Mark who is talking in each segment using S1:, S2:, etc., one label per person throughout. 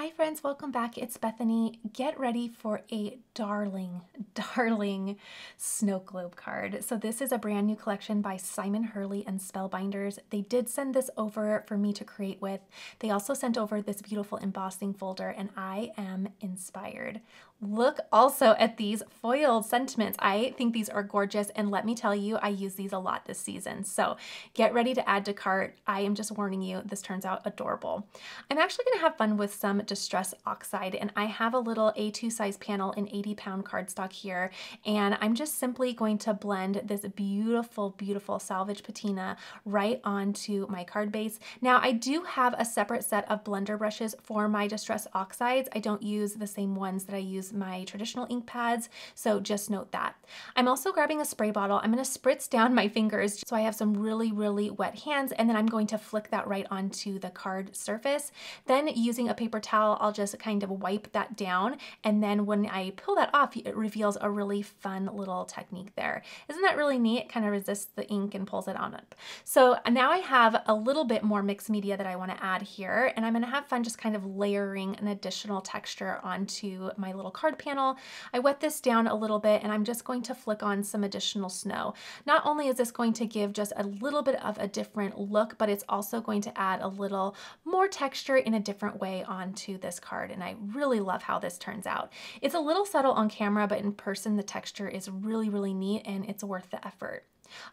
S1: Hi friends, welcome back. It's Bethany. Get ready for a darling snow globe card. So this is a brand new collection by Simon Hurley and Spellbinders. They did send this over for me to create with. They also sent over this beautiful embossing folder and I am inspired. Look also at these foiled sentiments. I think these are gorgeous, and let me tell you, I use these a lot this season. So get ready to add to cart. I am just warning you, this turns out adorable. I'm actually gonna have fun with some Distress Oxide, and I have a little A2 size panel in 80-pound cardstock here, and I'm just simply going to blend this beautiful salvage patina right onto my card base. Now I do have a separate set of blender brushes for my Distress Oxides. I don't use the same ones that I use my traditional ink pads, so just note that. I'm also grabbing a spray bottle. I'm going to spritz down my fingers so I have some really wet hands, and then I'm going to flick that right onto the card surface. Then using a paper towel, I'll just kind of wipe that down, and then when I pull that off, it reveals a really fun little technique there. Isn't that really neat? It kind of resists the ink and pulls it on up. So now I have a little bit more mixed media that I want to add here, and I'm going to have fun just kind of layering an additional texture onto my little card panel. I wet this down a little bit, and I'm just going to flick on some additional snow. Not only is this going to give just a little bit of a different look, but it's also going to add a little more texture in a different way onto this card, and I really love how this turns out. It's a little subtle on camera, but in person the texture is really neat, and it's worth the effort.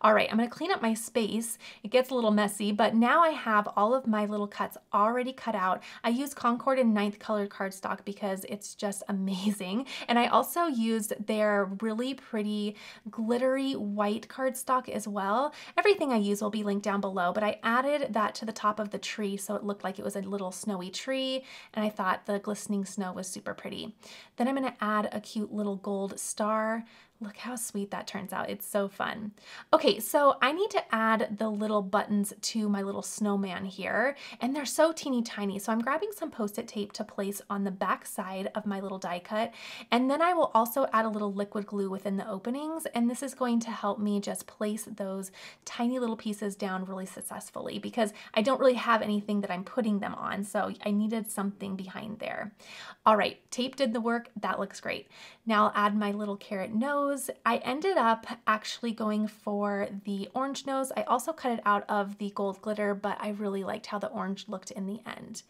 S1: All right, I'm going to clean up my space. It gets a little messy, but now I have all of my little cuts already cut out. I use Concord and 9th colored cardstock because it's just amazing. And I also used their really pretty glittery white cardstock as well. Everything I use will be linked down below, but I added that to the top of the tree so it looked like it was a little snowy tree, and I thought the glistening snow was super pretty. Then I'm going to add a cute little gold star. Look how sweet that turns out. It's so fun. Okay, so I need to add the little buttons to my little snowman here, and they're so teeny tiny. So I'm grabbing some Post-it tape to place on the back side of my little die cut, and then I will also add a little liquid glue within the openings, and this is going to help me just place those tiny little pieces down really successfully because I don't really have anything that I'm putting them on, so I needed something behind there. All right, tape did the work. That looks great. Now I'll add my little carrot nose. I ended up actually going for the orange nose. I also cut it out of the gold glitter, but I really liked how the orange looked in the end.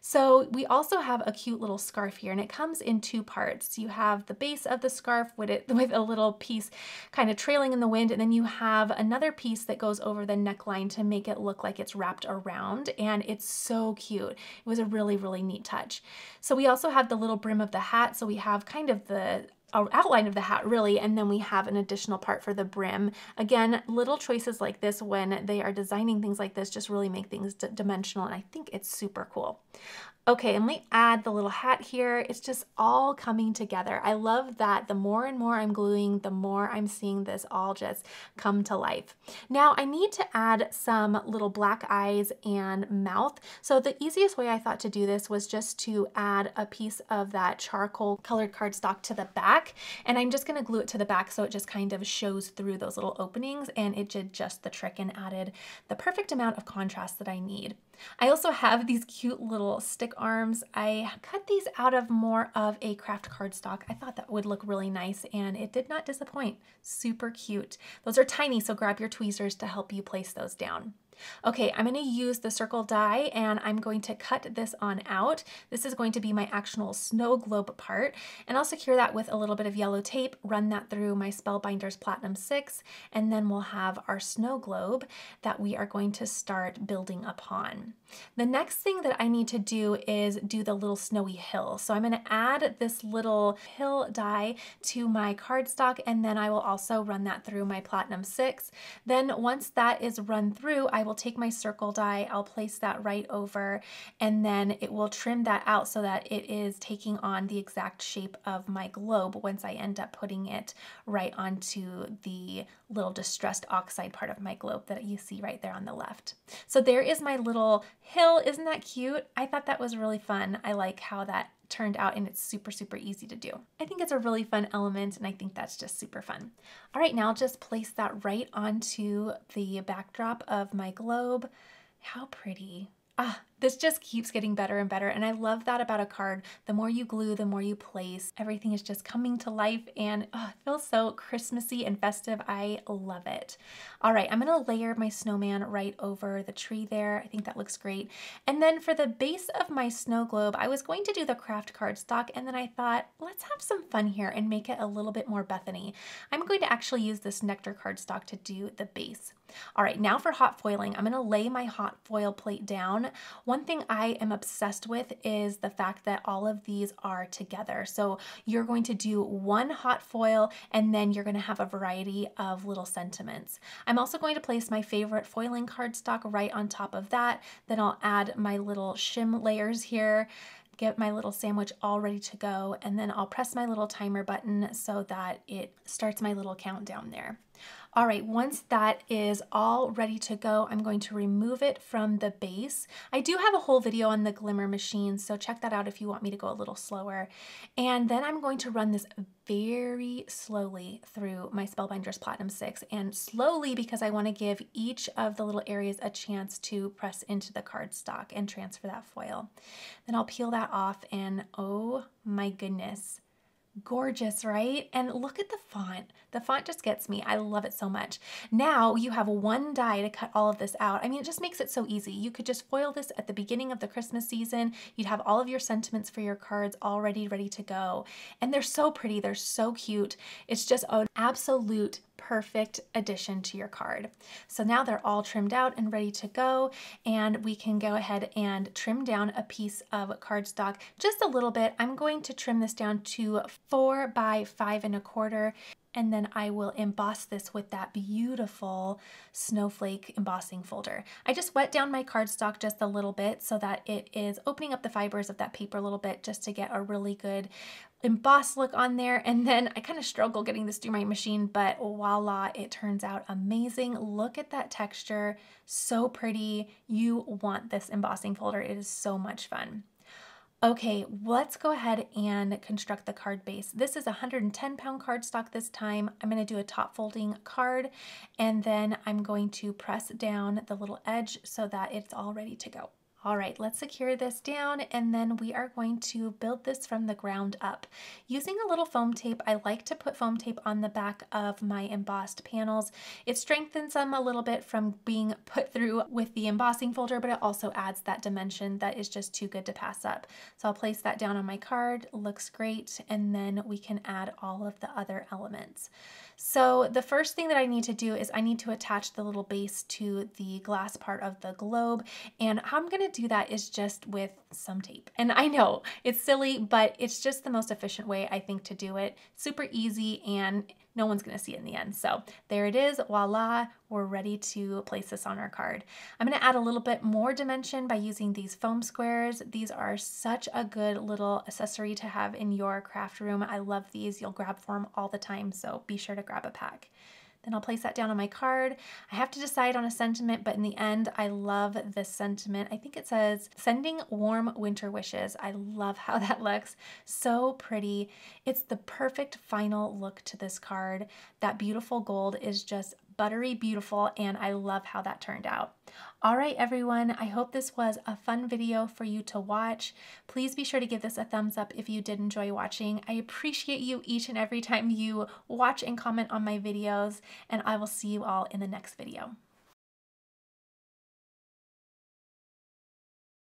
S1: So we also have a cute little scarf here, and it comes in two parts. You have the base of the scarf with a little piece kind of trailing in the wind, and then you have another piece that goes over the neckline to make it look like it's wrapped around, and it's so cute. It was a really neat touch. So we also have the little brim of the hat, so we have kind of the outline of the hat really, and then we have an additional part for the brim. Again, little choices like this when they are designing things like this just really make things dimensional, and I think it's super cool. Okay, and let me add the little hat here. It's just all coming together. I love that the more and more I'm gluing, the more I'm seeing this all just come to life. Now I need to add some little black eyes and mouth. So the easiest way I thought to do this was just to add a piece of that charcoal colored cardstock to the back, and I'm just gonna glue it to the back so it just kind of shows through those little openings, and it did just the trick and added the perfect amount of contrast that I need. I also have these cute little stick arms. I cut these out of more of a craft cardstock. I thought that would look really nice, and it did not disappoint. Super cute. Those are tiny, so grab your tweezers to help you place those down. Okay, I'm going to use the circle die, and I'm going to cut this on out. This is going to be my actual snow globe part, and I'll secure that with a little bit of yellow tape, run that through my Spellbinders Platinum 6, and then we'll have our snow globe that we are going to start building upon. The next thing that I need to do is do the little snowy hill. So I'm going to add this little hill die to my cardstock, and then I will also run that through my Platinum 6. Then once that is run through, I will take my circle die, I'll place that right over, and then it will trim that out so that it is taking on the exact shape of my globe once I end up putting it right onto the little distressed oxide part of my globe that you see right there on the left. So there is my little hill. Isn't that cute? I thought that was really fun. I like how that turned out, and it's super easy to do. I think it's a really fun element, and I think that's just super fun. All right, now I'll just place that right onto the backdrop of my globe. How pretty. Ah, This just keeps getting better and better, and I love that about a card. The more you glue, the more you place. Everything is just coming to life, and it feels so Christmassy and festive. I love it. All right, I'm gonna layer my snowman right over the tree there. I think that looks great. And then for the base of my snow globe, I was going to do the craft cardstock, and then I thought, let's have some fun here and make it a little bit more Bethany. I'm going to actually use this nectar cardstock to do the base. All right, now for hot foiling, I'm gonna lay my hot foil plate down. One thing I am obsessed with is the fact that all of these are together. So you're going to do one hot foil and then you're gonna have a variety of little sentiments. I'm also going to place my favorite foiling cardstock right on top of that. Then I'll add my little shim layers here, get my little sandwich all ready to go, and then I'll press my little timer button so that it starts my little countdown there. All right, once that is all ready to go, I'm going to remove it from the base. I do have a whole video on the glimmer machine, so check that out if you want me to go a little slower. And then I'm going to run this very slowly through my Spellbinders Platinum 6, and slowly because I want to give each of the little areas a chance to press into the cardstock and transfer that foil. Then I'll peel that off, and oh my goodness. Gorgeous, right? And look at the font. The font just gets me. I love it so much. Now you have one die to cut all of this out. I mean, it just makes it so easy. You could just foil this at the beginning of the Christmas season. You'd have all of your sentiments for your cards already ready to go. And they're so pretty. They're so cute. It's just an absolute perfect addition to your card. So now they're all trimmed out and ready to go, and we can go ahead and trim down a piece of cardstock just a little bit. I'm going to trim this down to 4 by 5 1/4, and then I will emboss this with that beautiful snowflake embossing folder. I just wet down my cardstock just a little bit so that it is opening up the fibers of that paper a little bit just to get a really good embossed look on there. And then I kind of struggle getting this through my machine, but voila, it turns out amazing. Look at that texture, so pretty. You want this embossing folder. It is so much fun. Okay, let's go ahead and construct the card base. This is a 110-pound cardstock this time. I'm going to do a top folding card, and then I'm going to press down the little edge so that it's all ready to go. All right, let's secure this down, and then we are going to build this from the ground up. Using a little foam tape, I like to put foam tape on the back of my embossed panels. It strengthens them a little bit from being put through with the embossing folder, but it also adds that dimension that is just too good to pass up. So I'll place that down on my card, looks great, and then we can add all of the other elements. So the first thing that I need to do is I need to attach the little base to the glass part of the globe, and how I'm going to do that is just with some tape. And I know it's silly, but it's just the most efficient way I think to do it. Super easy, and no one's going to see it in the end. So there it is. Voila, we're ready to place this on our card. I'm going to add a little bit more dimension by using these foam squares. These are such a good little accessory to have in your craft room. I love these. You'll grab for them all the time, so be sure to grab a pack. Then I'll place that down on my card. I have to decide on a sentiment, but in the end, I love this sentiment. I think it says, "Sending warm winter wishes." I love how that looks. So pretty. It's the perfect final look to this card. That beautiful gold is just buttery beautiful, and I love how that turned out. All right, everyone, I hope this was a fun video for you to watch. Please be sure to give this a thumbs up if you did enjoy watching. I appreciate you each and every time you watch and comment on my videos, and I will see you all in the next video.